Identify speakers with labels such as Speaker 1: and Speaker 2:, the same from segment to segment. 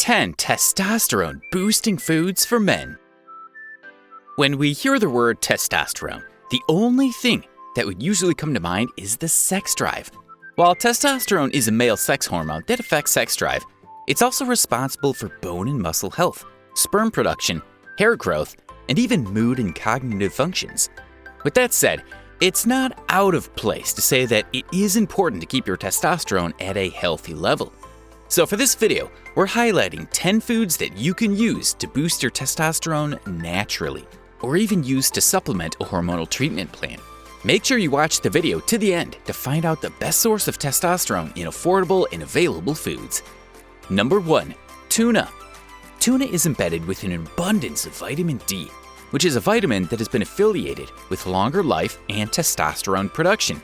Speaker 1: 10 Testosterone Boosting Foods for Men. When we hear the word testosterone, the only thing that would usually come to mind is the sex drive. While testosterone is a male sex hormone that affects sex drive, it's also responsible for bone and muscle health, sperm production, hair growth, and even mood and cognitive functions. With that said, it's not out of place to say that it is important to keep your testosterone at a healthy level. So for this video, we're highlighting 10 foods that you can use to boost your testosterone naturally, or even use to supplement a hormonal treatment plan. Make sure you watch the video to the end to find out the best source of testosterone in affordable and available foods. Number 1. Tuna. Tuna is embedded with an abundance of vitamin D, which is a vitamin that has been affiliated with longer life and testosterone production.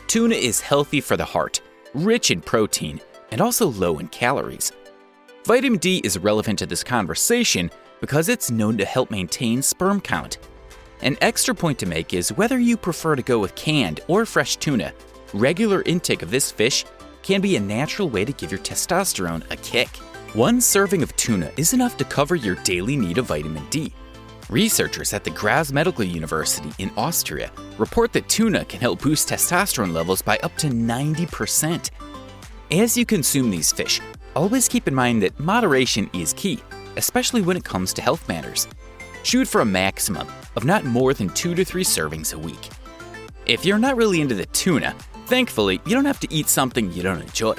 Speaker 1: Tuna is healthy for the heart, rich in protein, and also low in calories. Vitamin D is relevant to this conversation because it's known to help maintain sperm count. An extra point to make is whether you prefer to go with canned or fresh tuna, regular intake of this fish can be a natural way to give your testosterone a kick. One serving of tuna is enough to cover your daily need of vitamin D. Researchers at the Graz Medical University in Austria report that tuna can help boost testosterone levels by up to 90%. As you consume these fish, always keep in mind that moderation is key, especially when it comes to health matters. Shoot for a maximum of not more than 2 to 3 servings a week. If you're not really into the tuna, thankfully, you don't have to eat something you don't enjoy.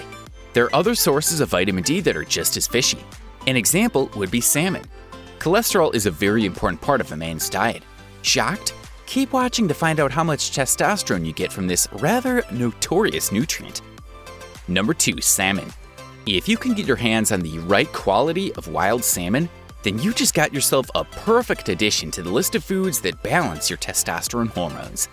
Speaker 1: There are other sources of vitamin D that are just as fishy. An example would be salmon. Cholesterol is a very important part of a man's diet. Shocked? Keep watching to find out how much testosterone you get from this rather notorious nutrient. Number 2. Salmon. If you can get your hands on the right quality of wild salmon, then you just got yourself a perfect addition to the list of foods that balance your testosterone hormones.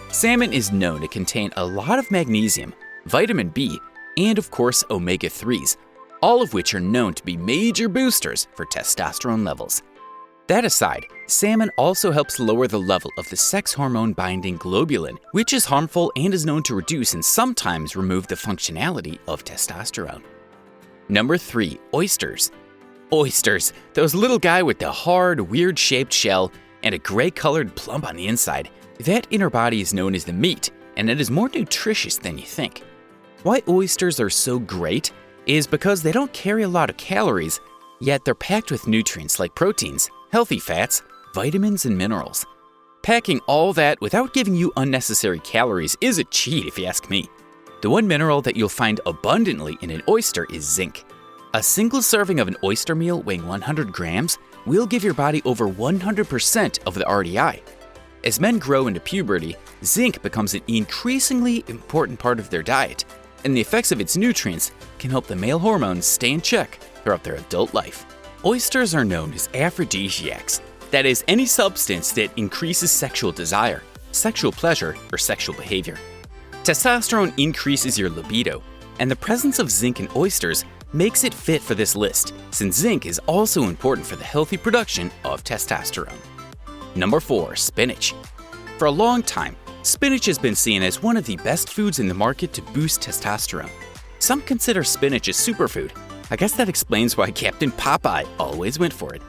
Speaker 1: Salmon is known to contain a lot of magnesium, vitamin B, and of course omega-3s, all of which are known to be major boosters for testosterone levels. That aside, salmon also helps lower the level of the sex hormone binding globulin, which is harmful and is known to reduce and sometimes remove the functionality of testosterone. Number 3. Oysters. Oysters, those little guy with the hard, weird-shaped shell and a gray-colored plump on the inside. That inner body is known as the meat, and it is more nutritious than you think. Why oysters are so great is because they don't carry a lot of calories, yet they're packed with nutrients like proteins, healthy fats, vitamins, and minerals. Packing all that without giving you unnecessary calories is a cheat if you ask me. The one mineral that you'll find abundantly in an oyster is zinc. A single serving of an oyster meal weighing 100 grams will give your body over 100% of the RDI. As men grow into puberty, zinc becomes an increasingly important part of their diet, and the effects of its nutrients can help the male hormones stay in check throughout their adult life. Oysters are known as aphrodisiacs, that is, any substance that increases sexual desire, sexual pleasure, or sexual behavior. Testosterone increases your libido, and the presence of zinc in oysters makes it fit for this list, since zinc is also important for the healthy production of testosterone. Number 4. Spinach. For a long time, spinach has been seen as one of the best foods in the market to boost testosterone. Some consider spinach a superfood. I guess that explains why Captain Popeye always went for it.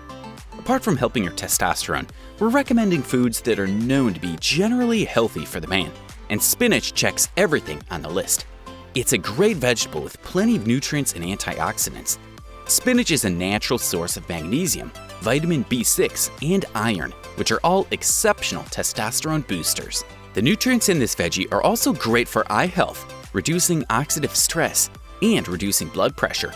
Speaker 1: Apart from helping your testosterone, we're recommending foods that are known to be generally healthy for the man, and spinach checks everything on the list. It's a great vegetable with plenty of nutrients and antioxidants. Spinach is a natural source of magnesium, vitamin B6, and iron, which are all exceptional testosterone boosters. The nutrients in this veggie are also great for eye health, reducing oxidative stress, and reducing blood pressure.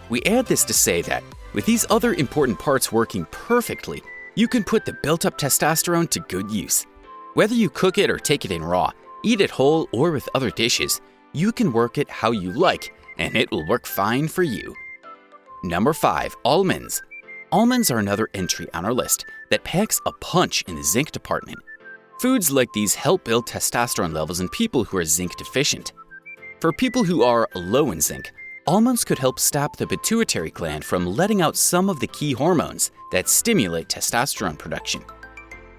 Speaker 1: We add this to say that, with these other important parts working perfectly, you can put the built-up testosterone to good use. Whether you cook it or take it in raw, eat it whole or with other dishes, you can work it how you like, and it will work fine for you. Number 5. Almonds. Almonds are another entry on our list that packs a punch in the zinc department. Foods like these help build testosterone levels in people who are zinc deficient. For people who are low in zinc, almonds could help stop the pituitary gland from letting out some of the key hormones that stimulate testosterone production.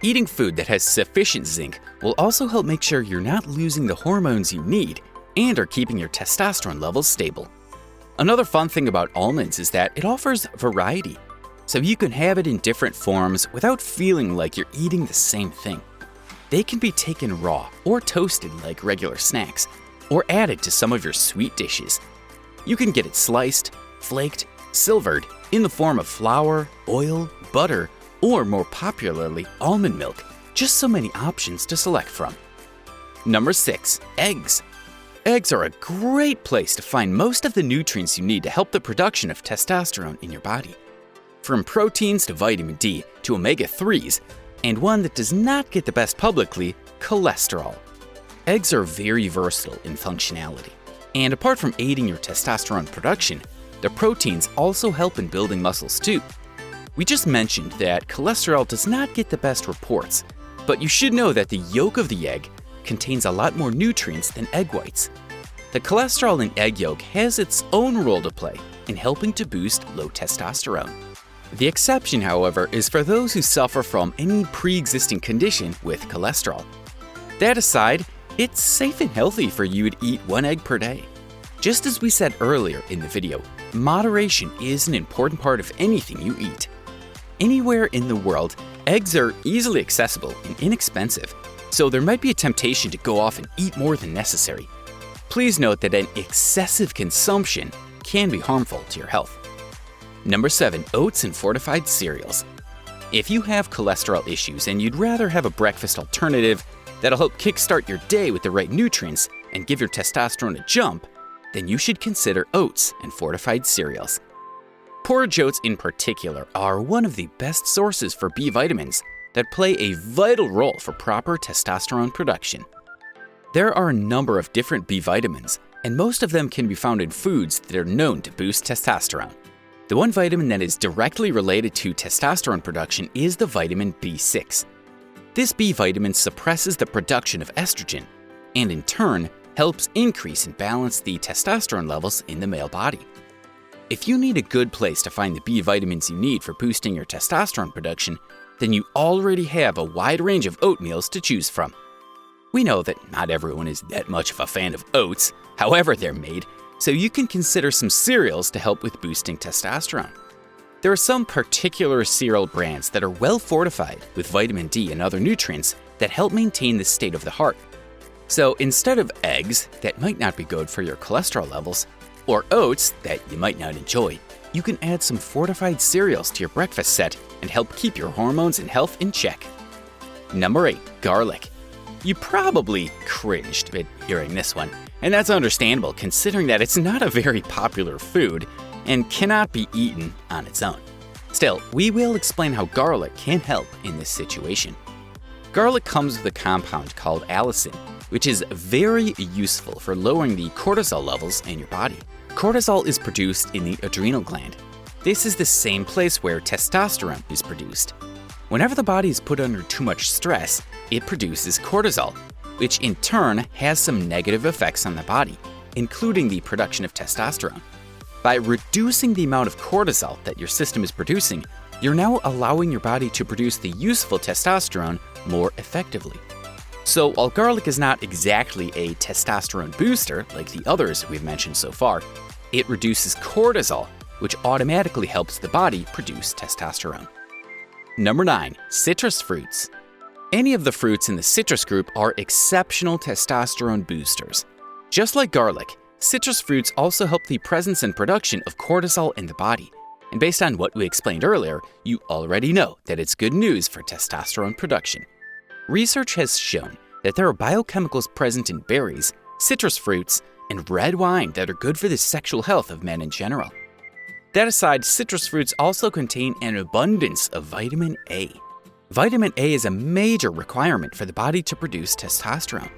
Speaker 1: Eating food that has sufficient zinc will also help make sure you're not losing the hormones you need and are keeping your testosterone levels stable. Another fun thing about almonds is that it offers variety, so you can have it in different forms without feeling like you're eating the same thing. They can be taken raw or toasted like regular snacks, or added to some of your sweet dishes. You can get it sliced, flaked, silvered, in the form of flour, oil, butter, or more popularly, almond milk. Just so many options to select from. Number 6, eggs. Eggs are a great place to find most of the nutrients you need to help the production of testosterone in your body. From proteins to vitamin D to omega-3s, and one that does not get the best publicly, cholesterol. Eggs are very versatile in functionality, and apart from aiding your testosterone production, the proteins also help in building muscles too. We just mentioned that cholesterol does not get the best reports, but you should know that the yolk of the egg contains a lot more nutrients than egg whites. The cholesterol in egg yolk has its own role to play in helping to boost low testosterone. The exception, however, is for those who suffer from any pre-existing condition with cholesterol. That aside, it's safe and healthy for you to eat 1 egg per day. Just as we said earlier in the video, moderation is an important part of anything you eat. Anywhere in the world, eggs are easily accessible and inexpensive, so there might be a temptation to go off and eat more than necessary. Please note that an excessive consumption can be harmful to your health. Number 7, oats and fortified cereals. If you have cholesterol issues and you'd rather have a breakfast alternative that'll help kickstart your day with the right nutrients and give your testosterone a jump, then you should consider oats and fortified cereals. Porridge oats in particular are one of the best sources for B vitamins that play a vital role for proper testosterone production. There are a number of different B vitamins, and most of them can be found in foods that are known to boost testosterone. The one vitamin that is directly related to testosterone production is the vitamin B6. This B vitamin suppresses the production of estrogen, and in turn, helps increase and balance the testosterone levels in the male body. If you need a good place to find the B vitamins you need for boosting your testosterone production, then you already have a wide range of oatmeals to choose from. We know that not everyone is that much of a fan of oats, however they're made, so you can consider some cereals to help with boosting testosterone. There are some particular cereal brands that are well fortified with vitamin D and other nutrients that help maintain the state of the heart. So instead of eggs that might not be good for your cholesterol levels, or oats that you might not enjoy, you can add some fortified cereals to your breakfast set and help keep your hormones and health in check. Number 8, garlic. You probably cringed at hearing this one, and that's understandable considering that it's not a very popular food and cannot be eaten on its own. Still, we will explain how garlic can help in this situation. Garlic comes with a compound called allicin, which is very useful for lowering the cortisol levels in your body. Cortisol is produced in the adrenal gland. This is the same place where testosterone is produced. Whenever the body is put under too much stress, it produces cortisol, which in turn has some negative effects on the body, including the production of testosterone. By reducing the amount of cortisol that your system is producing, you're now allowing your body to produce the useful testosterone more effectively. So while garlic is not exactly a testosterone booster like the others we've mentioned so far, it reduces cortisol, which automatically helps the body produce testosterone. Number 9, citrus fruits. Any of the fruits in the citrus group are exceptional testosterone boosters. Just like garlic, citrus fruits also help the presence and production of cortisol in the body. And based on what we explained earlier, you already know that it's good news for testosterone production. Research has shown that there are biochemicals present in berries, citrus fruits, and red wine that are good for the sexual health of men in general. That aside, citrus fruits also contain an abundance of vitamin A. Vitamin A is a major requirement for the body to produce testosterone.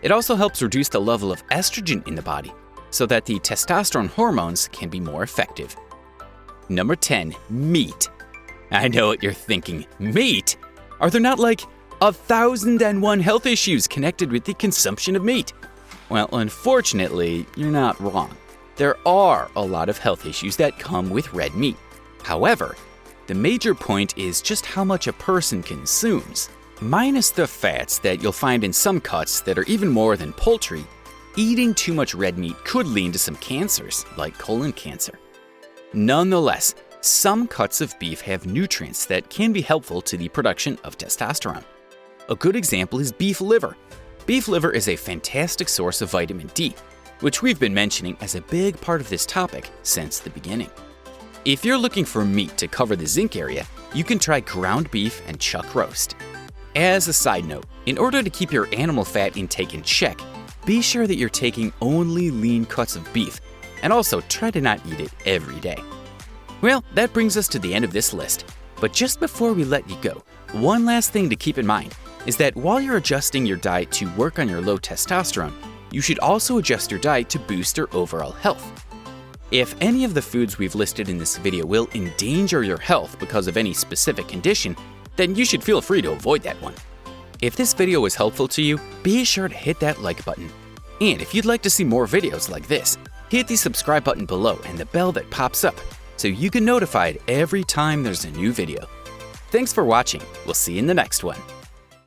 Speaker 1: It also helps reduce the level of estrogen in the body so that the testosterone hormones can be more effective. Number 10, meat. I know what you're thinking. Meat? Are there not like 1,001 health issues connected with the consumption of meat? Well, unfortunately, you're not wrong. There are a lot of health issues that come with red meat. However, the major point is just how much a person consumes. Minus the fats that you'll find in some cuts that are even more than poultry, eating too much red meat could lead to some cancers, like colon cancer. Nonetheless, some cuts of beef have nutrients that can be helpful to the production of testosterone. A good example is beef liver. Beef liver is a fantastic source of vitamin D, which we've been mentioning as a big part of this topic since the beginning. If you're looking for meat to cover the zinc area, you can try ground beef and chuck roast. As a side note, in order to keep your animal fat intake in check, be sure that you're taking only lean cuts of beef, and also try to not eat it every day. Well, that brings us to the end of this list. But just before we let you go, one last thing to keep in mind is that while you're adjusting your diet to work on your low testosterone, you should also adjust your diet to boost your overall health. If any of the foods we've listed in this video will endanger your health because of any specific condition, then you should feel free to avoid that one. If this video was helpful to you, be sure to hit that like button. And if you'd like to see more videos like this, hit the subscribe button below and the bell that pops up so you get notified every time there's a new video. Thanks for watching. We'll see you in the next one.